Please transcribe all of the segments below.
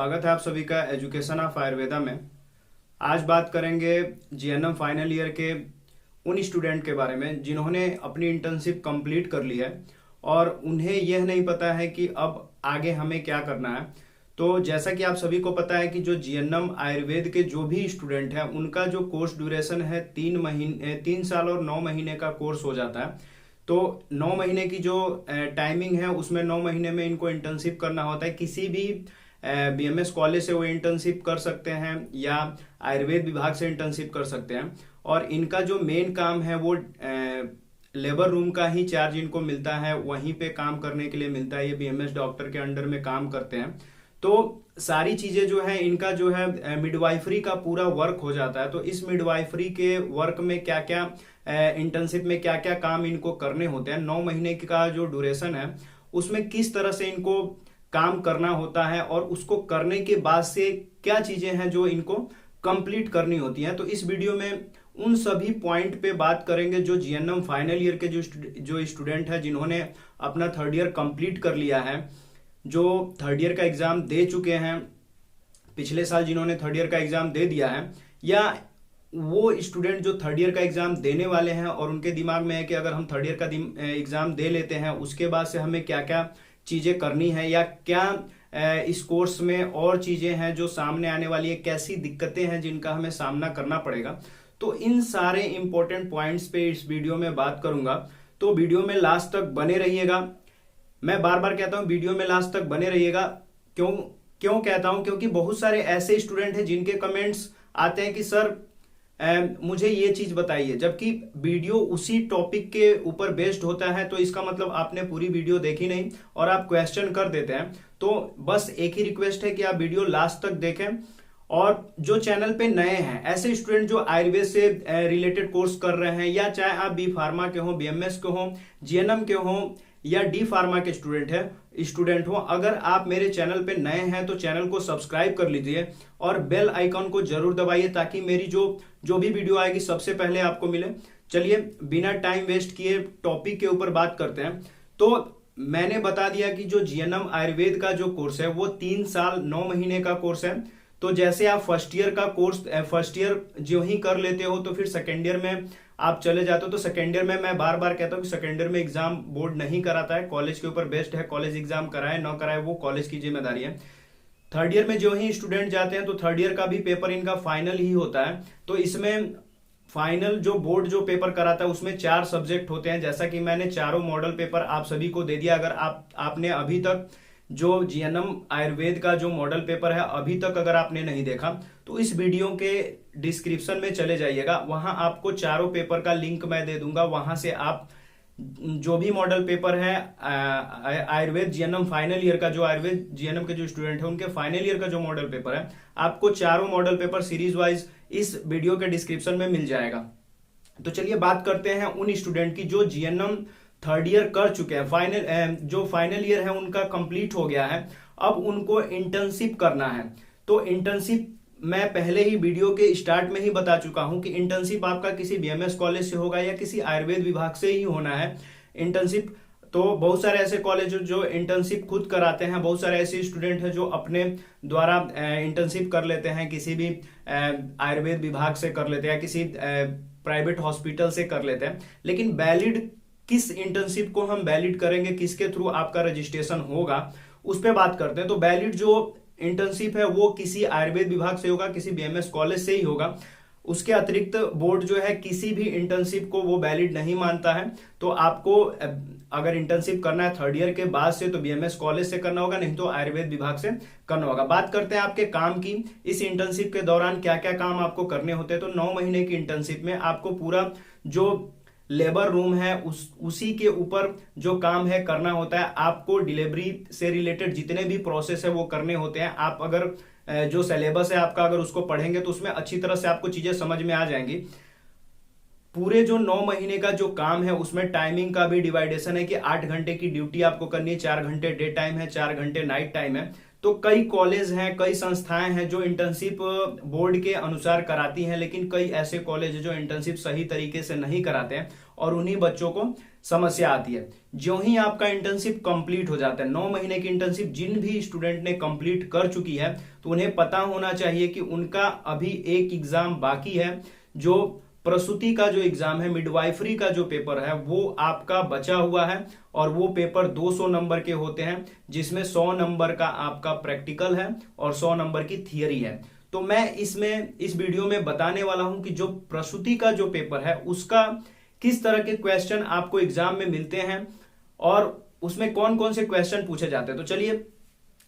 स्वागत है आप सभी का एजुकेशन ऑफ आयुर्वेदा में। आज बात करेंगे जीएनएम फाइनल ईयर के उन स्टूडेंट के बारे में जिन्होंने अपनी इंटर्नशिप कंप्लीट कर ली है और उन्हें यह नहीं पता है कि अब आगे हमें क्या करना है। तो जैसा कि आप सभी को पता है कि जो जीएनएम आयुर्वेद के जो भी स्टूडेंट हैं उनका जो कोर्स ड्यूरेशन है 3 साल और 9 महीने का कोर्स हो जाता है। तो 9 महीने की जो टाइमिंग है उसमें 9 महीने में इनको इंटर्नशिप करना होता है। किसी भी बीएमएस कॉलेज से वो इंटर्नशिप कर सकते हैं या आयुर्वेद विभाग से इंटर्नशिप कर सकते हैं। और इनका जो मेन काम है वो लेबर रूम का ही चार्ज इनको मिलता है, वहीं पे काम करने के लिए मिलता है। ये बीएमएस डॉक्टर के अंडर में काम करते हैं। तो सारी चीजें जो है इनका जो है मिडवाइफरी का पूरा वर्क हो जाता है। तो इस मिडवाइफरी के वर्क में क्या क्या इंटर्नशिप में क्या क्या काम इनको करने होते हैं, 9 महीने का जो ड्यूरेशन है उसमें किस तरह से इनको काम करना होता है और उसको करने के बाद से क्या चीजें हैं जो इनको कंप्लीट करनी होती हैं। तो इस वीडियो में उन सभी पॉइंट पे बात करेंगे जो जीएनएम फाइनल ईयर के जो स्टूडेंट है जिन्होंने अपना थर्ड ईयर कंप्लीट कर लिया है, जो थर्ड ईयर का एग्जाम दे चुके हैं, पिछले साल जिन्होंने थर्ड ईयर का एग्जाम दे दिया है, या वो स्टूडेंट जो थर्ड ईयर का एग्जाम देने वाले हैं और उनके दिमाग में है कि अगर हम थर्ड ईयर का एग्जाम दे लेते हैं उसके बाद से हमें क्या क्या चीजें करनी है या क्या इस कोर्स में और चीजें हैं जो सामने आने वाली है, कैसी दिक्कतें हैं जिनका हमें सामना करना पड़ेगा। तो इन सारे इंपॉर्टेंट पॉइंट्स पे इस वीडियो में बात करूंगा। तो वीडियो में लास्ट तक बने रहिएगा। मैं बार बार कहता हूं वीडियो में लास्ट तक बने रहिएगा। क्यों कहता हूं? क्योंकि बहुत सारे ऐसे स्टूडेंट हैं जिनके कमेंट्स आते हैं कि सर मुझे ये चीज बताइए, जबकि वीडियो उसी टॉपिक के ऊपर बेस्ड होता है। तो इसका मतलब आपने पूरी वीडियो देखी नहीं और आप क्वेश्चन कर देते हैं। तो बस एक ही रिक्वेस्ट है कि आप वीडियो लास्ट तक देखें। और जो चैनल पे नए हैं, ऐसे स्टूडेंट जो आयुर्वेद से रिलेटेड कोर्स कर रहे हैं, या चाहे आप बी फार्मा के हो, बीएमएस के हो, जीएनएम के हो या डी फार्मा के स्टूडेंट हो, अगर आप मेरे चैनल पे नए हैं तो चैनल को सब्सक्राइब कर लीजिए और बेल आइकॉन को जरूर दबाइए ताकि मेरी जो भी वीडियो आएगी सबसे पहले आपको मिले। चलिए बिना टाइम वेस्ट किए टॉपिक के ऊपर बात करते हैं। तो मैंने बता दिया कि जो जीएनएम आयुर्वेद का जो कोर्स है वो 3 साल 9 महीने का कोर्स है। तो जैसे आप फर्स्ट ईयर जो ही कर लेते हो तो फिर सेकेंड ईयर में आप चले जाते हो। तो सेकेंड ईयर में मैं बार बार कहता हूँ कि सेकेंड ईयर में एग्जाम बोर्ड नहीं कराता है, कॉलेज के ऊपर बेस्ड है। कॉलेज एग्जाम कराए ना कराए वो कॉलेज की जिम्मेदारी है। थर्ड ईयर में जो ही स्टूडेंट जाते हैं तो थर्ड ईयर का भी पेपर इनका फाइनल ही होता है। तो इसमें फाइनल जो बोर्ड जो पेपर कराता है उसमें 4 सब्जेक्ट होते हैं। जैसा कि मैंने चारों मॉडल पेपर आप सभी को दे दिया। अगर आपने अभी तक जो जीएनएम आयुर्वेद का जो मॉडल पेपर है अभी तक अगर आपने नहीं देखा तो इस वीडियो के डिस्क्रिप्शन में चले जाइएगा, वहां आपको चारों पेपर का लिंक मैं दे दूंगा। वहां से आप जो भी मॉडल पेपर है आयुर्वेद जीएनएम फाइनल ईयर का, जो आयुर्वेद जीएनएम के जो स्टूडेंट है उनके फाइनल ईयर का जो मॉडल पेपर है, आपको चारों मॉडल पेपर सीरीज वाइज इस वीडियो के डिस्क्रिप्शन में मिल जाएगा। तो चलिए बात करते हैं उन स्टूडेंट की जो जीएनएम थर्ड ईयर कर चुके हैं, जो फाइनल ईयर है उनका कंप्लीट हो गया है, अब उनको इंटर्नशिप करना है। तो इंटर्नशिप मैं पहले ही वीडियो के स्टार्ट में ही बता चुका हूं कि इंटर्नशिप आपका किसी बीएमएस कॉलेज से होगा या किसी आयुर्वेद विभाग से ही होना है इंटर्नशिप। तो बहुत सारे ऐसे कॉलेज जो इंटर्नशिप खुद कराते हैं, बहुत सारे ऐसे स्टूडेंट हैं जो अपने द्वारा इंटर्नशिप कर लेते हैं, किसी भी आयुर्वेद विभाग से कर लेते हैं, किसी प्राइवेट हॉस्पिटल से कर लेते हैं। लेकिन वैलिड किस इंटर्नशिप को हम वैलिड करेंगे, किसके थ्रू आपका रजिस्ट्रेशन होगा, उस पर बात करते हैं। तो वैलिड जो इंटर्नशिप है वो किसी आयुर्वेद विभाग से होगा, किसी बीएमएस कॉलेज से ही होगा। उसके अतिरिक्त बोर्ड जो है किसी भी इंटर्नशिप को वो वैलिड नहीं मानता है। तो आपको अगर इंटर्नशिप करना है थर्ड ईयर के बाद से तो बीएमएस कॉलेज से करना होगा, नहीं तो आयुर्वेद विभाग से करना होगा। बात करते हैं आपके काम की। इस इंटर्नशिप के दौरान क्या क्या काम आपको करने होते हैं। तो 9 महीने की इंटर्नशिप में आपको पूरा जो लेबर रूम है उसी के ऊपर जो काम है करना होता है। आपको डिलीवरी से रिलेटेड जितने भी प्रोसेस है वो करने होते हैं। आप अगर जो सिलेबस है आपका अगर उसको पढ़ेंगे तो उसमें अच्छी तरह से आपको चीजें समझ में आ जाएंगी। पूरे जो 9 महीने का जो काम है उसमें टाइमिंग का भी डिवाइडेशन है कि 8 घंटे की ड्यूटी आपको करनी है, 4 घंटे डे टाइम है, 4 घंटे नाइट टाइम है। तो कई कॉलेज हैं, कई संस्थाएं हैं जो इंटर्नशिप बोर्ड के अनुसार कराती हैं, लेकिन कई ऐसे कॉलेज हैं जो इंटर्नशिप सही तरीके से नहीं कराते हैं और उन्हीं बच्चों को समस्या आती है। जो ही आपका इंटर्नशिप कंप्लीट हो जाता है, 9 महीने की इंटर्नशिप जिन भी स्टूडेंट ने कंप्लीट कर चुकी है, तो उन्हें पता होना चाहिए कि उनका अभी एक एग्जाम बाकी है, जो प्रसूति का जो एग्जाम है, मिडवाइफरी का जो पेपर है, वो आपका बचा हुआ है। और वो पेपर 200 नंबर के होते हैं, जिसमें 100 नंबर का आपका प्रैक्टिकल है और 100 नंबर की थियरी है। तो मैं इस वीडियो में बताने वाला हूं कि जो प्रसूति का जो पेपर है उसका किस तरह के क्वेश्चन आपको एग्जाम में मिलते हैं और उसमें कौन कौन से क्वेश्चन पूछे जाते हैं। तो चलिए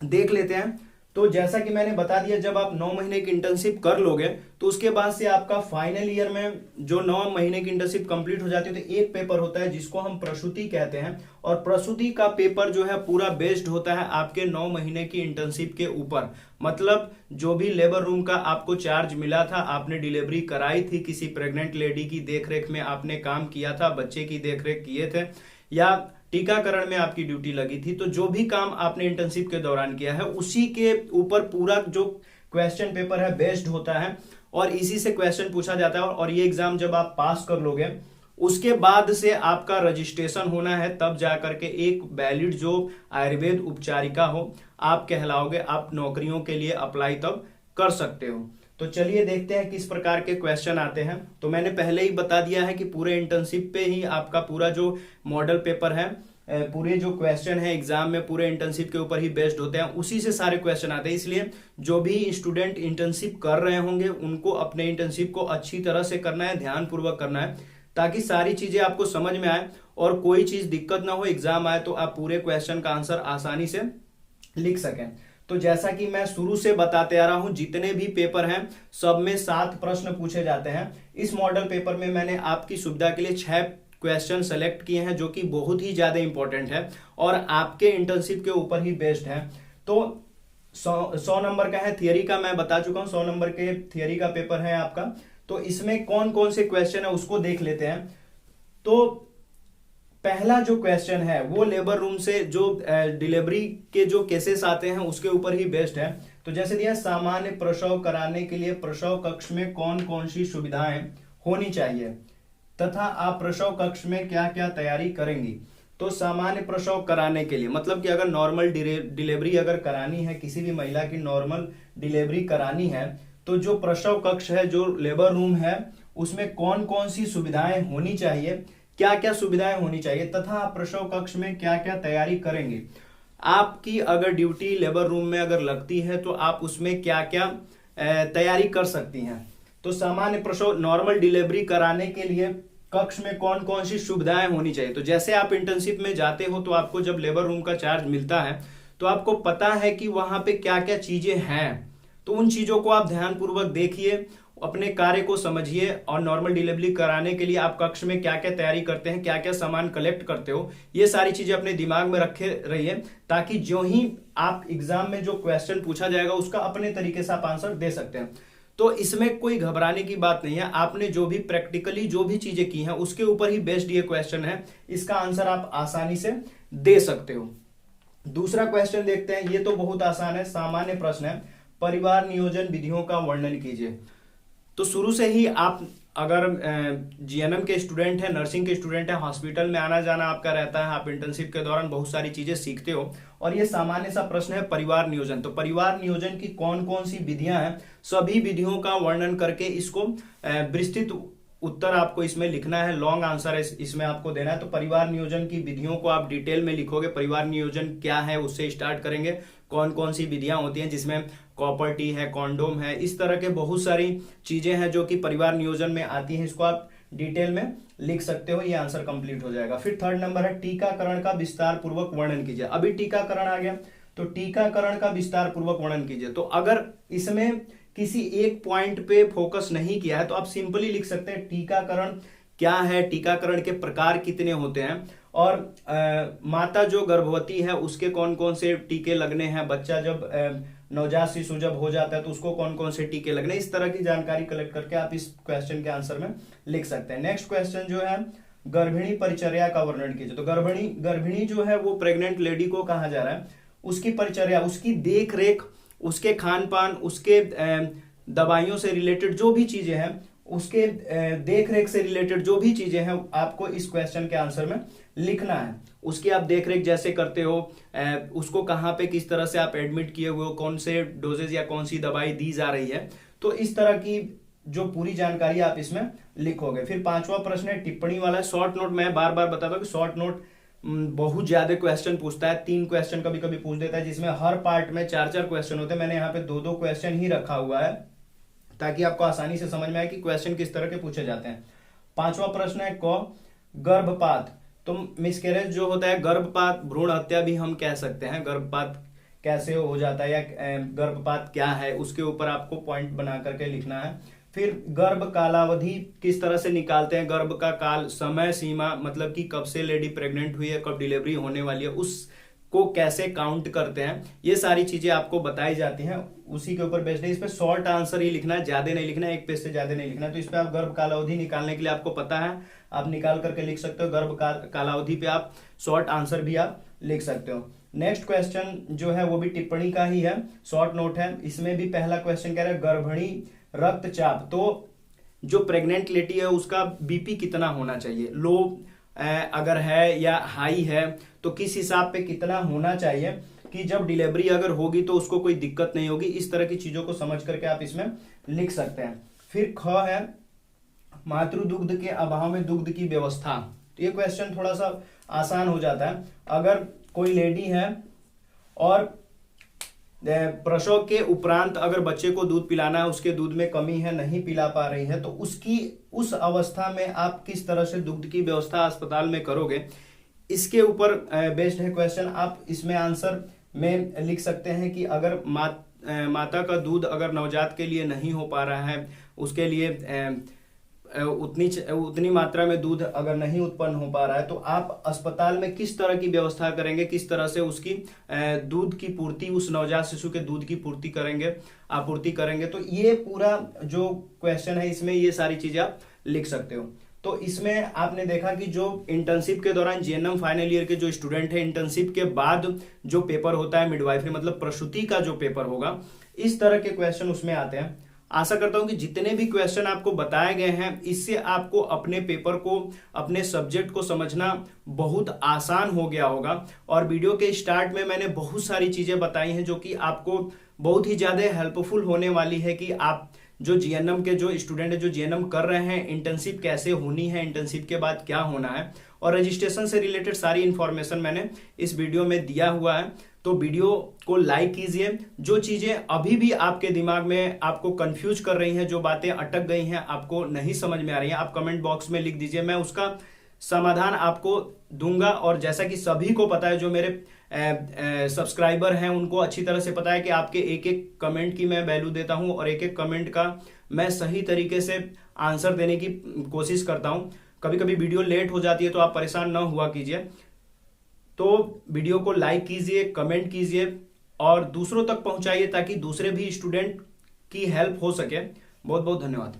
देख लेते हैं। तो जैसा कि मैंने बता दिया, जब आप 9 महीने की इंटर्नशिप कर लोगे तो उसके बाद से आपका फाइनल ईयर में जो 9 महीने की इंटर्नशिप कंप्लीट हो जाती है, तो एक पेपर होता है जिसको हम प्रसूति कहते हैं। और प्रसूति का पेपर जो है पूरा बेस्ड होता है आपके 9 महीने की इंटर्नशिप के ऊपर। मतलब जो भी लेबर रूम का आपको चार्ज मिला था, आपने डिलीवरी कराई थी, किसी प्रेग्नेंट लेडी की देखरेख में आपने काम किया था, बच्चे की देखरेख किए थे, या टीकाकरण में आपकी ड्यूटी लगी थी, तो जो भी काम आपने इंटर्नशिप के दौरान किया है उसी के ऊपर पूरा जो क्वेश्चन पेपर है बेस्ड होता है और इसी से क्वेश्चन पूछा जाता है। और ये एग्जाम जब आप पास कर लोगे उसके बाद से आपका रजिस्ट्रेशन होना है, तब जाकर के एक वैलिड जो आयुर्वेद उपचारिका हो आप कहलाओगे, आप नौकरियों के लिए अप्लाई तब कर सकते हो। तो चलिए देखते हैं किस प्रकार के क्वेश्चन आते हैं। तो मैंने पहले ही बता दिया है कि पूरे इंटर्नशिप पे ही आपका पूरा जो मॉडल पेपर है, पूरे जो क्वेश्चन है एग्जाम में पूरे इंटर्नशिप के ऊपर ही बेस्ड होते हैं, उसी से सारे क्वेश्चन आते हैं। इसलिए जो भी स्टूडेंट इंटर्नशिप कर रहे होंगे उनको अपने इंटर्नशिप को अच्छी तरह से करना है, ध्यानपूर्वक करना है, ताकि सारी चीजें आपको समझ में आए और कोई चीज दिक्कत ना हो, एग्जाम आए तो आप पूरे क्वेश्चन का आंसर आसानी से लिख सकें। तो जैसा कि मैं शुरू से बताते आ रहा हूं, जितने भी पेपर हैं सब में 7 प्रश्न पूछे जाते हैं। इस मॉडल पेपर में मैंने आपकी सुविधा के लिए 6 क्वेश्चन सेलेक्ट किए हैं, जो कि बहुत ही ज्यादा इंपॉर्टेंट है और आपके इंटर्नशिप के ऊपर ही बेस्ड है। तो 100 नंबर का है, थियरी का मैं बता चुका हूं, 100 नंबर के थियरी का पेपर है आपका। तो इसमें कौन कौन से क्वेश्चन है उसको देख लेते हैं। तो पहला जो क्वेश्चन है वो लेबर रूम से जो डिलीवरी के जो केसेस आते हैं उसके ऊपर ही बेस्ड है। तो जैसे दिया, सामान्य प्रसव कराने के लिए प्रसव कक्ष में कौन कौन सी सुविधाएं होनी चाहिए तथा आप प्रसव कक्ष में क्या क्या तैयारी करेंगी। तो सामान्य प्रसव कराने के लिए मतलब कि अगर नॉर्मल डिलीवरी अगर करानी है, किसी भी महिला की नॉर्मल डिलीवरी करानी है, तो जो प्रसव कक्ष है, जो लेबर रूम है, उसमें कौन कौन सी सुविधाएं होनी चाहिए, क्या क्या सुविधाएं होनी चाहिए तथा आप प्रसव कक्ष में क्या क्या तैयारी करेंगे। आपकी अगर ड्यूटी लेबर रूम में अगर लगती है तो आप उसमें क्या क्या तैयारी कर सकती हैं। तो सामान्य प्रसव नॉर्मल डिलीवरी कराने के लिए कक्ष में कौन कौन सी सुविधाएं होनी चाहिए। तो जैसे आप इंटर्नशिप में जाते हो तो आपको जब लेबर रूम का चार्ज मिलता है तो आपको पता है कि वहां पे क्या क्या चीजें हैं, तो उन चीजों को आप ध्यानपूर्वक देखिए, अपने कार्य को समझिए और नॉर्मल डिलीवरी कराने के लिए आप कक्ष में क्या क्या तैयारी करते हैं, क्या क्या सामान कलेक्ट करते हो, ये सारी चीजें अपने दिमाग में रखे रहिए, ताकि जो ही आप एग्जाम में जो क्वेश्चन पूछा जाएगा उसका अपने तरीके से आप आंसर दे सकते हैं। तो इसमें कोई घबराने की बात नहीं है, आपने जो भी प्रैक्टिकली जो भी चीजें की हैं उसके ऊपर ही बेस्ड ये क्वेश्चन है, इसका आंसर आप आसानी से दे सकते हो। दूसरा क्वेश्चन देखते हैं, ये तो बहुत आसान है, सामान्य प्रश्न है, परिवार नियोजन विधियों का वर्णन कीजिए। तो शुरू से ही आप अगर जीएनएम के स्टूडेंट है, नर्सिंग के स्टूडेंट है, हॉस्पिटल में आना जाना आपका रहता है, आप इंटर्नशिप के दौरान बहुत सारी चीजें सीखते हो और ये सामान्य सा प्रश्न है परिवार नियोजन। तो परिवार नियोजन की कौन कौन सी विधियां हैं, सभी विधियों का वर्णन करके इसको विस्तृत उत्तर आपको इसमें लिखना है, लॉन्ग आंसर है इसमें आपको देना है। तो परिवार नियोजन की विधियों को आप डिटेल में लिखोगे, परिवार नियोजन क्या है उससे स्टार्ट करेंगे, कौन कौन सी विधियां होती हैं जिसमें कॉपर टी है, कॉन्डोम है, इस तरह के बहुत सारी चीजें हैं जो कि परिवार नियोजन में आती हैं, इसको आप डिटेल में लिख सकते हो, ये आंसर कंप्लीट हो जाएगा। फिर थर्ड नंबर है टीकाकरण का विस्तार पूर्वक वर्णन कीजिए। अभी टीकाकरण आ गया, तो टीकाकरण का विस्तार पूर्वक वर्णन कीजिए। तो अगर इसमें किसी एक पॉइंट पे फोकस नहीं किया है तो आप सिंपली लिख सकते हैं टीकाकरण क्या है, टीकाकरण के प्रकार कितने होते हैं और माता जो गर्भवती है उसके कौन कौन से टीके लगने हैं, बच्चा जब नवजात शिशु जब हो जाता है तो उसको कौन कौन से टीके लगने, इस तरह की जानकारी कलेक्ट करके आप इस क्वेश्चन के आंसर में लिख सकते हैं। नेक्स्ट क्वेश्चन जो है गर्भिणी परिचर्या का वर्णन कीजिए। तो गर्भिणी जो है वो प्रेग्नेंट लेडी को कहा जा रहा है, उसकी परिचर्या, उसकी देख रेख, उसके खान पान, उसके दवाइयों से रिलेटेड जो भी चीजें हैं उसके देख रेख से रिलेटेड जो भी चीजें हैं आपको इस क्वेश्चन के आंसर में लिखना है। उसकी आप देख रेख जैसे करते हो, उसको कहाँ पे किस तरह से आप एडमिट किए हुए हो, कौन से डोजेज या कौन सी दवाई दी जा रही है, तो इस तरह की जो पूरी जानकारी आप इसमें लिखोगे। फिर 5वां प्रश्न है टिप्पणी वाला। शॉर्ट नोट मैं बार बार बताता हूँ कि शॉर्ट नोट बहुत ज्यादा क्वेश्चन पूछता है, 3 क्वेश्चन कभी कभी पूछ देता है, जिसमें हर पार्ट में 4-4 क्वेश्चन होते हैं। मैंने यहाँ पे 2-2 क्वेश्चन ही रखा हुआ है ताकि आपको आसानी से समझ में आए कि क्वेश्चन किस तरह के पूछे जाते हैं। 5वां प्रश्न है क गर्भपात। तो मिसकैरेज जो होता है, गर्भपात भ्रूण हत्या भी हम कह सकते हैं। गर्भपात कैसे हो जाता है या गर्भपात क्या है, उसके ऊपर आपको पॉइंट बना करके लिखना है। फिर गर्भ कालावधि किस तरह से निकालते हैं, गर्भ का काल, समय सीमा, मतलब कि कब से लेडी प्रेग्नेंट हुई है, कब डिलीवरी होने वाली है, उसको कैसे काउंट करते हैं, ये सारी चीजें आपको बताई जाती हैं। उसी के ऊपर बेस्ड है। इस पे शॉर्ट आंसर ही लिखना है, ज्यादा नहीं लिखना है, 1 पेज से ज्यादा नहीं लिखना है। तो इस पे आप गर्भ कालावधि निकालने के लिए आपको पता है, आप निकाल करके लिख सकते हो। गर्भ कालावधि पे आप शॉर्ट आंसर भी आप लिख सकते हो। नेक्स्ट क्वेश्चन जो है वो भी टिप्पणी का ही है, शॉर्ट नोट है। इसमें भी पहला क्वेश्चन कह रहा है गर्भिणी रक्तचाप। तो जो प्रेग्नेंट लेडी है उसका बीपी कितना होना चाहिए, लो अगर है या हाई है, तो किस हिसाब पे कितना होना चाहिए कि जब डिलीवरी अगर होगी तो उसको कोई दिक्कत नहीं होगी। इस तरह की चीजों को समझ करके आप इसमें लिख सकते हैं। फिर ख है मातृ दुग्ध के अभाव में दुग्ध की व्यवस्था। तो ये क्वेश्चन थोड़ा सा आसान हो जाता है। अगर कोई लेडी है और प्रसव के उपरांत अगर बच्चे को दूध पिलाना है, उसके दूध में कमी है, नहीं पिला पा रही है, तो उसकी उस अवस्था में आप किस तरह से दुग्ध की व्यवस्था अस्पताल में करोगे, इसके ऊपर बेस्ड है क्वेश्चन। आप इसमें आंसर में लिख सकते हैं कि अगर माता का दूध अगर नवजात के लिए नहीं हो पा रहा है, उसके लिए उतनी मात्रा में दूध अगर नहीं उत्पन्न हो पा रहा है, तो आप अस्पताल में किस तरह की व्यवस्था करेंगे, किस तरह से उसकी दूध की पूर्ति, उस नवजात शिशु के दूध की पूर्ति करेंगे, आपूर्ति करेंगे। तो ये पूरा जो क्वेश्चन है इसमें ये सारी चीजें आप लिख सकते हो। तो इसमें आपने देखा कि जो इंटर्नशिप के दौरान जीएनएम फाइनल ईयर के जो स्टूडेंट है, इंटर्नशिप के बाद जो पेपर होता है मिडवाइफरी मतलब प्रसूति का जो पेपर होगा, इस तरह के क्वेश्चन उसमें आते हैं। आशा करता हूं कि जितने भी क्वेश्चन आपको बताए गए हैं, इससे आपको अपने पेपर को, अपने सब्जेक्ट को समझना बहुत आसान हो गया होगा। और वीडियो के स्टार्ट में मैंने बहुत सारी चीजें बताई हैं जो कि आपको बहुत ही ज्यादा हेल्पफुल होने वाली है कि आप जो जीएनएम के जो स्टूडेंट है, जो जीएनएम कर रहे हैं, इंटर्नशिप कैसे होनी है, इंटर्नशिप के बाद क्या होना है, और रजिस्ट्रेशन से रिलेटेड सारी इंफॉर्मेशन मैंने इस वीडियो में दिया हुआ है। तो वीडियो को लाइक कीजिए। जो चीजें अभी भी आपके दिमाग में आपको कंफ्यूज कर रही हैं, जो बातें अटक गई हैं, आपको नहीं समझ में आ रही हैं, आप कमेंट बॉक्स में लिख दीजिए, मैं उसका समाधान आपको दूंगा। और जैसा कि सभी को पता है, जो मेरे सब्सक्राइबर हैं उनको अच्छी तरह से पता है कि आपके एक एक कमेंट की मैं वैल्यू देता हूं और एक एक कमेंट का मैं सही तरीके से आंसर देने की कोशिश करता हूं। कभी कभी वीडियो लेट हो जाती है तो आप परेशान ना हुआ कीजिए। तो वीडियो को लाइक कीजिए, कमेंट कीजिए और दूसरों तक पहुंचाइए ताकि दूसरे भी स्टूडेंट की हेल्प हो सके। बहुत बहुत धन्यवाद।